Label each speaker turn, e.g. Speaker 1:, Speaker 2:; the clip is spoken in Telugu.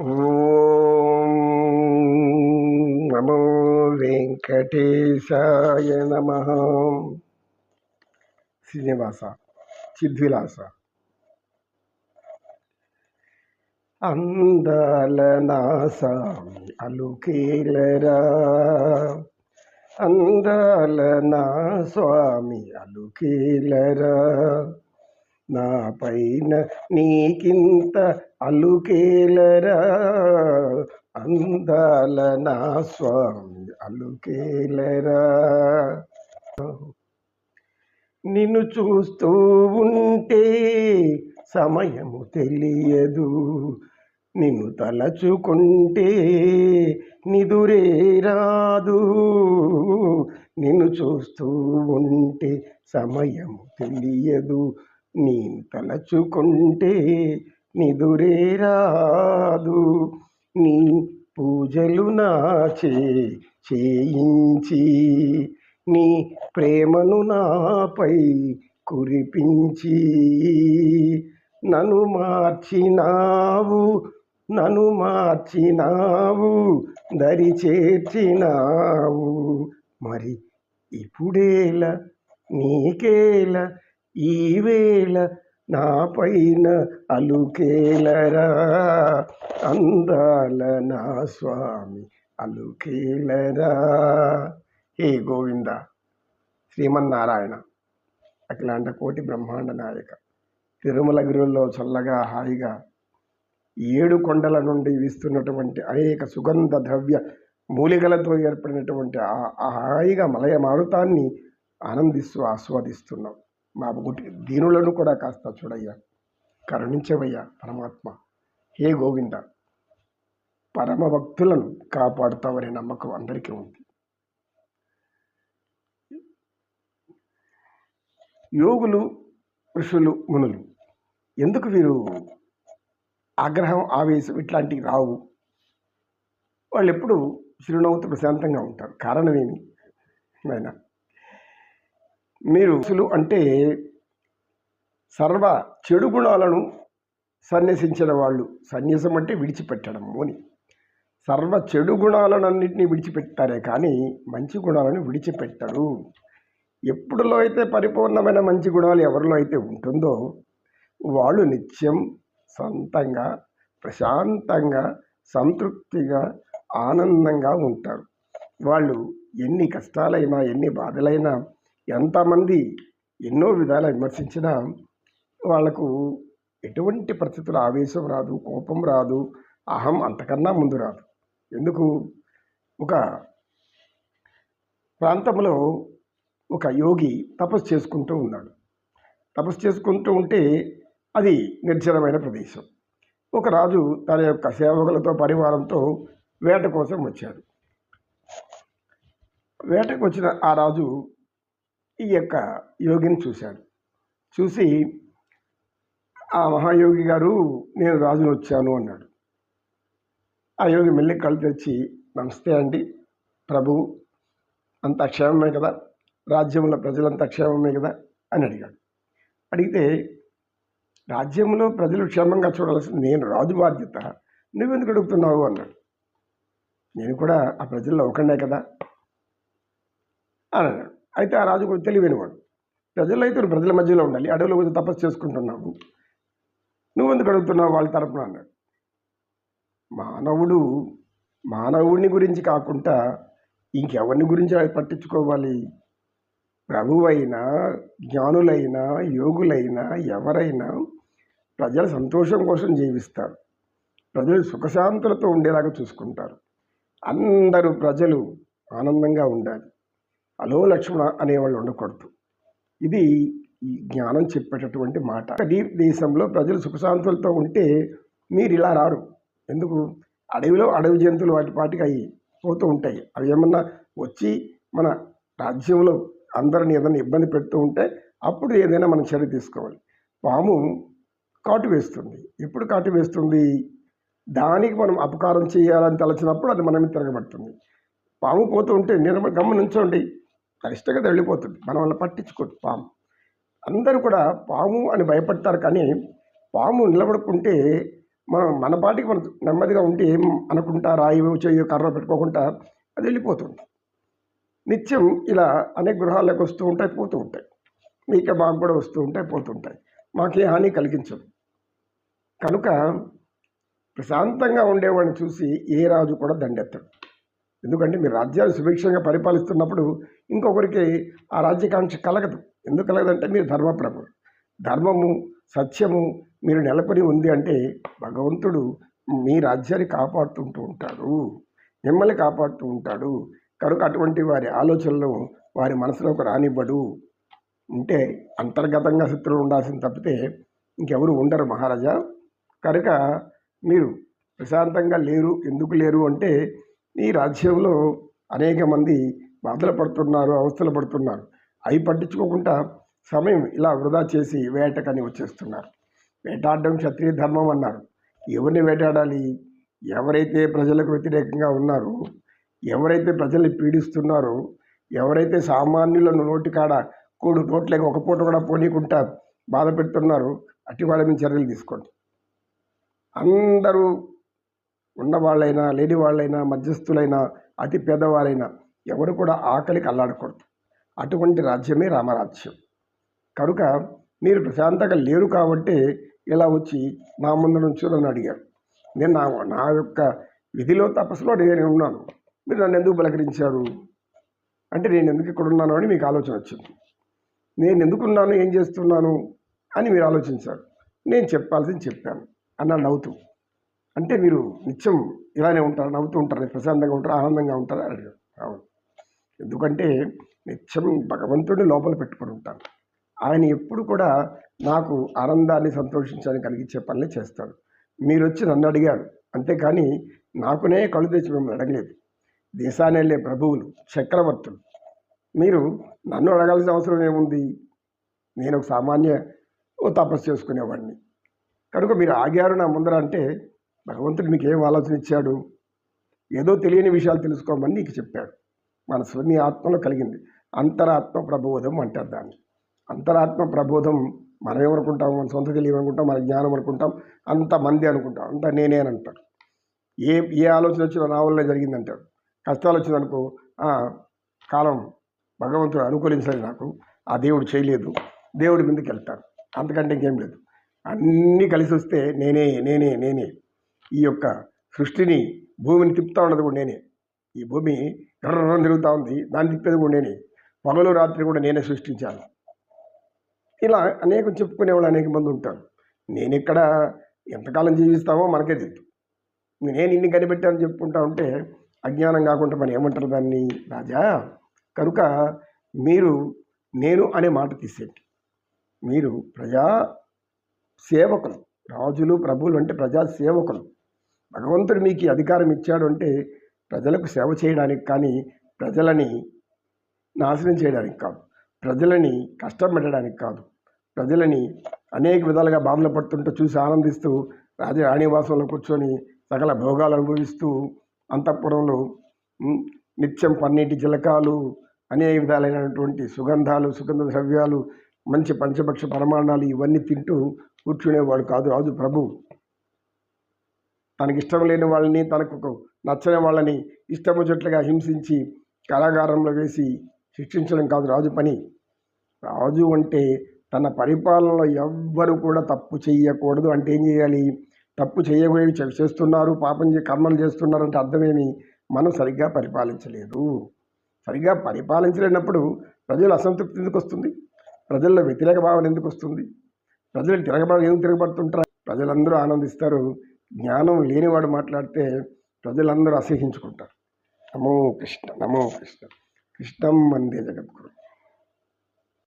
Speaker 1: ఓం నమో వెంకటేశాయ నమః. శ్రీనివాస చిద్విలాస. అందాల నా సామి అలుకేలరా, అందాల నా స్వామి అలుకేలరా, నా పైన నీకింత అలుకేలరా, అందాల నా స్వామి అలుకేలరా. నిన్ను చూస్తూ ఉంటే సమయము తెలియదు, నిన్ను తలచుకుంటే నిదురే రాదు. నిన్ను చూస్తూ ఉంటే సమయము తెలియదు, నేను తలచుకుంటే నిదురే రాదు. నీ పూజలు నాచే చేయించి, నీ ప్రేమను నాపై కురిపించి, నన్ను మార్చినావు, నన్ను మార్చినావు, దరి చేర్చినావు. మరి ఇప్పుడేలా నీకేలా ఈవేళ నా పైన అలుకేలరా, అందాల నా స్వామి అలుకేలరా. హే గోవింద శ్రీమన్నారాయణ, అఖిలాండ కోటి బ్రహ్మాండ నాయక, తిరుమలగిరిలో చల్లగా హాయిగా 7 కొండల నుండి వీస్తున్నటువంటి అనేక సుగంధ ద్రవ్య మూలికలతో ఏర్పడినటువంటి ఆ హాయిగా మలయ మారుతాన్ని ఆనందిస్తూ ఆస్వాదిస్తున్నాం. మా దీనులను కూడా కాస్త చూడయ్యా, కరుణించవయ్యా పరమాత్మ. హే గోవింద, పరమ భక్తులను కాపాడుతావనే నమ్మకం అందరికీ ఉంది. యోగులు, ఋషులు, మునులు ఎందుకు వీరు ఆగ్రహం, ఆవేశం ఇట్లాంటివి రావు? వాళ్ళు ఎప్పుడు చిరునవ్వుతూ ప్రశాంతంగా ఉంటారు. కారణం ఏమి? ఆయన మీరు ఋషులు అంటే సర్వ చెడు గుణాలను సన్యసించిన వాళ్ళు. సన్యాసం అంటే విడిచిపెట్టడము అని. సర్వ చెడు గుణాలను అన్నింటినీ విడిచిపెట్టారే కానీ మంచి గుణాలను విడిచిపెట్టరు. ఎప్పుడులో అయితే పరిపూర్ణమైన మంచి గుణాలు ఎవరిలో అయితే ఉంటుందో వాళ్ళు నిత్యం సొంతంగా, ప్రశాంతంగా, సంతృప్తిగా, ఆనందంగా ఉంటారు. వాళ్ళు ఎన్ని కష్టాలైనా, ఎన్ని బాధలైనా, ఎంతమంది ఎన్నో విధాల విమర్శించినా వాళ్లకు ఎటువంటి పరిస్థితులు ఆవేశం రాదు, కోపం రాదు, అహం అంతకన్నా ముందు రాదు. ఎందుకు? ఒక ప్రాంతంలో ఒక యోగి తపస్సు చేసుకుంటూ ఉన్నాడు. తపస్సు చేసుకుంటూ ఉంటే అది నిర్జనమైన ప్రదేశం. ఒక రాజు తన యొక్క సేవకులతో, పరివారంతో వేట కోసం వచ్చాడు. వేటకు వచ్చిన ఆ రాజు ఈ యొక్క యోగిని చూశాడు. చూసి, ఆ మహాయోగి గారు, నేను రాజును వచ్చాను అన్నాడు. ఆ యోగి మెల్లి కళ్ళు తెచ్చి, నమస్తే అండి ప్రభువు, అంతా క్షేమమే కదా, రాజ్యంలో ప్రజలంతా క్షేమమే కదా అని అడిగాడు. అడిగితే, రాజ్యంలో ప్రజలు క్షేమంగా చూడాల్సింది నేను, రాజు బాధ్యత, నువ్వెందుకు అడుగుతున్నావు అన్నాడు. నేను కూడా ఆ ప్రజల్లో ఒకనే కదా అని అన్నాడు. అయితే ఆ రాజు కొంచెం తెలివైనవాడు. ప్రజల్లో అయితే నువ్వు ప్రజల మధ్యలో ఉండాలి, అడవిలో కొంచెం తపస్సు చేసుకుంటున్నావు, నువ్వెందుకు అడుగుతున్నావు వాళ్ళ తరపున అన్నాడు. మానవుడిని గురించి కాకుండా ఇంకెవరిని గురించి పట్టించుకోవాలి? ప్రభువైనా, జ్ఞానులైనా, యోగులైనా ఎవరైనా ప్రజల సంతోషం కోసం జీవిస్తారు. ప్రజలు సుఖశాంతులతో ఉండేలాగా చూసుకుంటారు. అందరూ ప్రజలు ఆనందంగా ఉండాలి. అలో లక్ష్మణ అనేవాళ్ళు ఉండకూడదు. ఇది ఈ జ్ఞానం చెప్పేటటువంటి మాట. దేశంలో ప్రజలు సుఖశాంతులతో ఉంటే మీరు ఇలా రారు. ఎందుకు? అడవిలో అడవి జంతువులు వాటి పాటికి అవి పోతూ ఉంటాయి. అవి ఏమన్నా వచ్చి మన రాజ్యంలో అందరిని ఏదైనా ఇబ్బంది పెడుతూ ఉంటే అప్పుడు ఏదైనా మనం చర్య తీసుకోవాలి. పాము కాటు వేస్తుంది. ఎప్పుడు కాటు వేస్తుంది? దానికి మనం అపకారం చేయాలని తలచినప్పుడు అది మన మీద తిరగబడుతుంది. పాము పోతూ ఉంటే గమ్మ నుంచోండి, కరిష్టంగా వెళ్ళిపోతుంది. మనం వల్ల పట్టించుకోదు పాము. అందరూ కూడా పాము అని భయపడతారు, కానీ పాము నిలబడుకుంటే మనం మన పాటికి మనం నెమ్మదిగా ఉంటే ఏం అనుకుంటా రాయి చెయ్యో కర్ర పెట్టుకోకుండా అది వెళ్ళిపోతుంది. నిత్యం ఇలా అనేక గృహాలకు వస్తూ ఉంటాయి, పోతూ ఉంటాయి. మీకే మాకు కూడా వస్తూ ఉంటాయి, పోతుంటాయి. మాకే హాని కలిగించదు. కనుక ప్రశాంతంగా ఉండేవాడిని చూసి ఏ రాజు కూడా దండెత్తడు. ఎందుకంటే మీరు రాజ్యాలు సుభిక్షంగా పరిపాలిస్తున్నప్పుడు ఇంకొకరికి ఆ రాజ్యకాంక్ష కలగదు. ఎందుకు కలగదంటే మీరు ధర్మప్రభులు. ధర్మము, సత్యము మీరు నెలకొని ఉంది అంటే భగవంతుడు మీ రాజ్యాన్ని కాపాడుతుంటూ ఉంటాడు, మిమ్మల్ని కాపాడుతూ ఉంటాడు. కనుక అటువంటి వారి ఆలోచనలు వారి మనసులోకి రానివ్వడు. ఉంటే అంతర్గతంగా శత్రువులు ఉండాల్సింది తప్పితే ఇంకెవరు ఉండరు మహారాజా. కనుక మీరు ప్రశాంతంగా లేరు. ఎందుకు లేరు అంటే ఈ రాజ్యంలో అనేక మంది బాధలు పడుతున్నారు, అవస్థలు పడుతున్నారు. అవి పట్టించుకోకుండా సమయం ఇలా వృధా చేసి వేటకని వచ్చేస్తున్నారు. వేటాడడం క్షత్రియ ధర్మం అన్నారు. ఎవరిని వేటాడాలి? ఎవరైతే ప్రజలకు వ్యతిరేకంగా ఉన్నారో, ఎవరైతే ప్రజల్ని పీడిస్తున్నారో, ఎవరైతే సామాన్యులను నోటికాడ కూడు నోట్లేక ఒక పూట కూడా పోనీకుంటా బాధ పెడుతున్నారో అట్టి వాళ్ళ మీద చర్యలు తీసుకోండి. అందరూ ఉన్నవాళ్ళైనా లేని వాళ్ళైనా మధ్యస్థులైనా అతి పేదవారైనా ఎవరు కూడా ఆకలికి అల్లాడకూడదు. అటువంటి రాజ్యమే రామరాజ్యం. కనుక మీరు ప్రశాంతంగా లేరు కాబట్టి ఇలా వచ్చి నా ముందు నుంచి నన్ను అడిగారు. నేను నా యొక్క విధిలో తపస్సులో నేను ఉన్నాను, మీరు నన్ను ఎందుకు బలకరించారు అంటే నేను ఎందుకు ఇక్కడ ఉన్నాను అని మీకు ఆలోచన వచ్చింది. నేను ఎందుకున్నాను, ఏం చేస్తున్నాను అని మీరు ఆలోచించారు. నేను చెప్పాల్సింది చెప్పాను అన్నాడు నవ్వుతూ. అంటే మీరు నిత్యం ఇలానే ఉంటారు, నవ్వుతూ ఉంటారు, ప్రశాంతంగా ఉంటారు, ఆనందంగా ఉంటారు అడిగారు. అవును, ఎందుకంటే నిత్యం భగవంతుడిని లోపల పెట్టుకొని ఉంటాను. ఆయన ఎప్పుడు కూడా నాకు ఆనందాన్ని సంతోషించాలని కలిగించే పనులే చేస్తాడు. మీరు వచ్చి నన్ను అడిగారు అంతేకాని నాకునే కళ్ళు తెచ్చి మిమ్మల్ని అడగలేదు. దేశాన్ని వెళ్ళే ప్రభువులు, చక్రవర్తులు, మీరు నన్ను అడగాల్సిన అవసరం ఏముంది? నేను ఒక సామాన్య తపస్సు చేసుకునేవాడిని. కనుక మీరు ఆగారు నా ముందర అంటే భగవంతుడు మీకు ఏం ఆలోచన ఇచ్చాడు? ఏదో తెలియని విషయాలు తెలుసుకోమని నీకు చెప్పాడు. మనసు నీ ఆత్మలో కలిగింది. అంతరాత్మ ప్రబోధం అంటారు దాన్ని. అంతరాత్మ ప్రబోధం మనం ఏమనుకుంటాం? మన సొంత తెలియమనుకుంటాం, మన జ్ఞానం అనుకుంటాం, అంతమంది అనుకుంటాం, అంత నేనే అని అంటారు. ఏ ఆలోచన వచ్చినా నా వల్లే జరిగిందంటాడు. కష్టాలు వచ్చిందనుకో, కాలం భగవంతుడు అనుకూలించాలి, నాకు ఆ దేవుడు చేయలేదు, దేవుడి మీదకి వెళ్తారు. అంతకంటే ఇంకేం లేదు. అన్నీ కలిసి వస్తే నేనే నేనే నేనే ఈ యొక్క సృష్టిని, భూమిని తిప్పుతూ ఉన్నది కూడా నేనే. ఈ భూమి ఎర్రని తిరుగుతూ ఉంది, దాన్ని తిప్పేది కూడా నేనే. పగలు రాత్రి కూడా నేనే సృష్టించాను. ఇలా అనేకం చెప్పుకునే వాళ్ళు అనేక మంది ఉంటారు. నేను ఇక్కడ ఎంతకాలం జీవిస్తామో మనకే తెలుసు. నేను ఇన్ని కనిపెట్టానని చెప్పుకుంటా ఉంటే అజ్ఞానం కాకుండా మనం ఏమంటారు దాన్ని రాజా? కనుక మీరు నేను అనే మాట తీసేయండి. మీరు ప్రజా సేవకులు. రాజులు, ప్రభువులు అంటే ప్రజా సేవకులు. భగవంతుడు మీకు ఈ అధికారం ఇచ్చాడు అంటే ప్రజలకు సేవ చేయడానికి, కానీ ప్రజలని నాశనం చేయడానికి కాదు, ప్రజలని కష్టం పెట్టడానికి కాదు, ప్రజలని అనేక విధాలుగా బాధలు పడుతుంటూ చూసి ఆనందిస్తూ రాణివాసంలో కూర్చొని సకల భోగాలు అనుభవిస్తూ అంతఃపురంలో నిత్యం పన్నీటి చిలకాలు, అనేక విధాలైనటువంటి సుగంధాలు, సుగంధ ద్రవ్యాలు, మంచి పంచభక్ష పరమాణాలు ఇవన్నీ తింటూ కూర్చునేవాడు కాదు రాజు. ప్రభు తనకిష్టం లేని వాళ్ళని, తనకు నచ్చని వాళ్ళని ఇష్టం వచ్చేట్లుగా హింసించి కారాగారంలో వేసి శిక్షించడం కాదు రాజు పని. రాజు అంటే తన పరిపాలనలో ఎవ్వరు కూడా తప్పు చేయకూడదు. అంటే ఏం చేయాలి? తప్పు చేయబోయేవి చేస్తున్నారు, పాపం కర్మలు చేస్తున్నారు అంటే అర్థమేమి? మనం సరిగ్గా పరిపాలించలేదు. సరిగ్గా పరిపాలించలేనప్పుడు ప్రజలు అసంతృప్తి ఎందుకు వస్తుంది? ప్రజల్లో వ్యతిరేక భావన ఎందుకు వస్తుంది? ప్రజలు ఎందుకు తిరగబడుతుంటారు? ప్రజలందరూ ఆనందిస్తారు. జ్ఞానం లేనివాడు మాట్లాడితే ప్రజలందరూ అసహించుకుంటారు. నమో కృష్ణ, నమో కృష్ణ. కృష్ణం వందే జగద్గురు.